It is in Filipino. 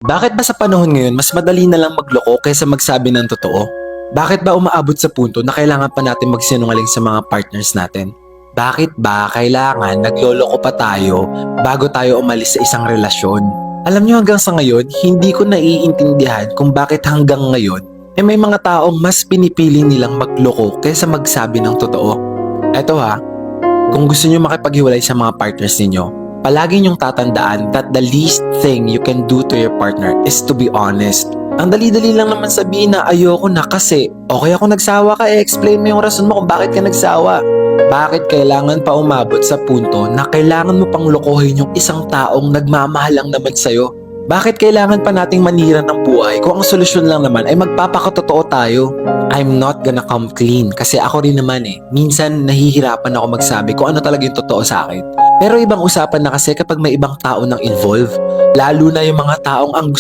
Bakit ba sa panahon ngayon mas madali na lang magloko kaysa magsabi ng totoo? Bakit ba umaabot sa punto na kailangan pa natin magsinungaling sa mga partners natin? Bakit ba kailangan nagloloko pa tayo bago tayo umalis sa isang relasyon? Alam niyo hanggang sa ngayon, hindi ko naiintindihan kung bakit hanggang ngayon may mga taong mas pinipili nilang magloko kaysa magsabi ng totoo. Eto ha, kung gusto niyo makipaghiwalay sa mga partners ninyo, palagi niyong tatandaan that the least thing you can do to your partner is to be honest. Ang dali-dali lang naman sabihin na ayoko na kasi okay ako nagsawa ka, explain mo yung rason mo kung bakit ka nagsawa. Bakit kailangan pa umabot sa punto na kailangan mo pang lokohin yung isang taong nagmamahal lang naman sa'yo? Bakit kailangan pa nating manira ng buhay kung ang solusyon lang naman ay magpapakatotoo tayo? I'm not gonna come clean kasi ako rin naman minsan nahihirapan ako magsabi kung ano talaga yung totoo sa akin. Pero ibang usapan na kasi kapag may ibang tao nang involve, lalo na yung mga taong ang